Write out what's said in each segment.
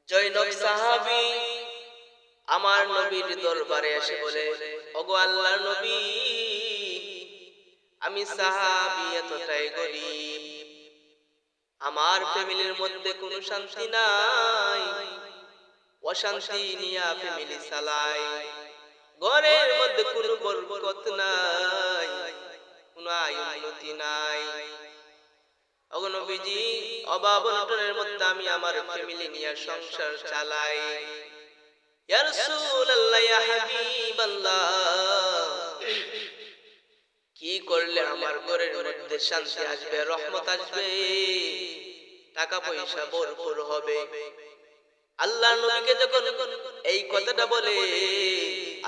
জৈনক সাহাবী আমার নবীর দরবারে এসে বলে, ওগো আল্লাহর নবী, আমি সাহাবী এতটাই গরীব, আমার ফ্যামিলির মধ্যে কোনো শান্তি নাই, অশান্তি নিয়া ফ্যামিলি চালাই, ঘরের মধ্যে কোনো বরকত নাই, কোনো আয় উন্নতি নাই। ওগো নবীজি, অভাব অনটনের মধ্যে আমি আমার ফ্যামিলি নিয়ে সংসার চালাই। ইয়া রাসূলুল্লাহ, ইয়া হাবিবাল্লাহ, কি করলে আমার ঘরের মধ্যে শান্তি আসবে, রহমত আসবে, টাকা পয়সা ভরপুর হবে? আল্লাহর নবীকে যখন এই কথাটা বলে,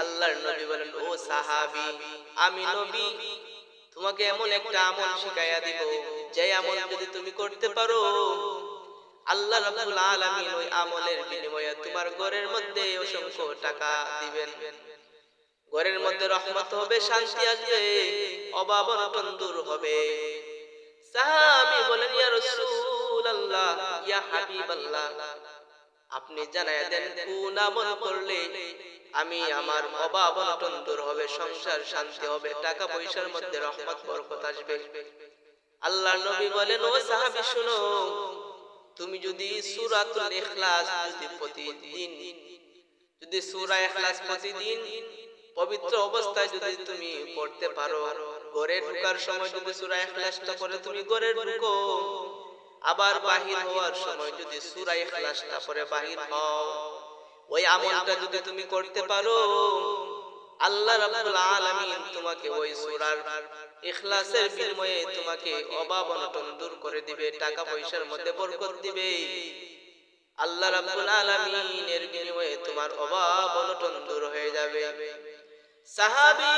আল্লাহর নবী বলেন, ও সাহাবী, আমি নবী তোমাকে এমন একটা আমল শিখাইয়া দিব, যে আমল যদি তুমি করতে পারো, আল্লাহ রাব্বুল আলামিন ওই আমলের বিনিময়ে তোমার ঘরের মধ্যে অসংখ্য টাকা দিবেন, ঘরের মধ্যে রহমত হবে, শান্তি আসবে, অভাব অনটন দূর হবে। সাহাবী বলেন, ইয়া রাসূলুল্লাহ, ইয়া হাবিবাল্লাহ, আপনি জানায়া দেন কোন আমল করলে আমি আমার অভাব অনটন দূর হবে, সংসার শান্তি হবে, টাকা পয়সার মধ্যে রহমত বরকত আসবে। আল্লাহর নবী বলেন, ও সাহাবী শুনো, তুমি যদি সূরাতুল ইখলাস যদি সূরা ইখলাস প্রতিদিন পবিত্র অবস্থায় যদি তুমি পড়তে পারো, ঘরে ঢোকার সময় যদি সূরা ইখলাসটা পড়ে তুমি ঘরে ঢুকো, আবার বাহির হওয়ার সময় যদি সূরা ইখলাসটা পড়ে বাহির হও, ওই আমলটা যদি তুমি করতে পারো, আল্লাহ রাব্বুল আলামিন তোমাকে ওই সূরার ইখলাসের বিনিময়ে তোমাকে অভাব অনটন দূর করে দিবে, টাকা পয়সার মধ্যে বরকত দিবে। আল্লাহ রাব্বুল আলামিনের বিনিময়ে তোমার অভাব অনটন দূর হয়ে যাবে। সাহাবী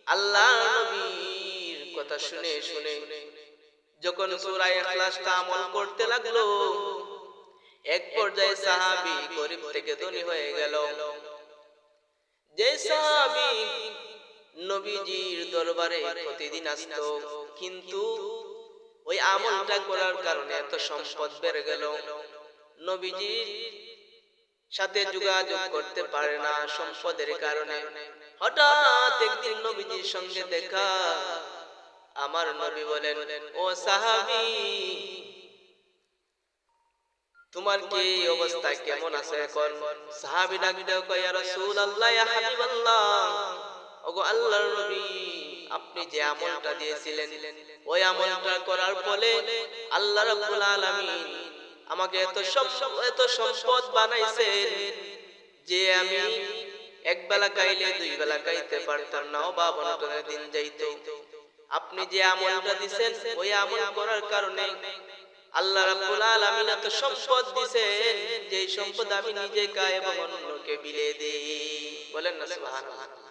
আল্লাহর নবীর কথা শুনে শুনে যখন সূরা ইখলাসটা আমল করতে লাগলো, এক পর্যায়ে সাহাবী গরীব থেকে ধনী হয়ে গেল। যে সাহাবী নবীজির দরবারে প্রতিদিন আসতো, কিন্তু ওই আমলটা করার কারণে এত সম্পদ বেড়ে গেল, নবীজির সাথে যোগাযোগ করতে পারে না সম্পদের কারণে। হঠাৎ একদিন নবীজির সঙ্গে দেখা, আমার নবী বলেন, ও সাহাবী, তোমার কি অবস্থা, কেমন আছে এখন? সাহাবী ডাক দিয়ে কয়, ইয়া রাসূলুল্লাহ, ইয়া হাবিবাল্লাহ, ওগো আল্লাহর নবী, আপনি যে আমলটা দিয়েছিলেন, ওই আমলটা করার ফলে আল্লাহ রাব্বুল আলামিন আমাকে এত সম্পদ বানাইছেন যে আমি এক বেলা খাইলে দুই বেলা খাইতে পারতাম না, অভাব অনটনের দিন যাইতো। আপনি যে আমলটা দিবেন, ওই আমল করার কারণে আল্লাহ রাব্বুল আলামিন এত সম্পদ দিবেন যে সম্পদ আমি নিজে খাই এবং অন্যকে বিলিয়ে দেই। বলেন না সুবহানাল্লাহ।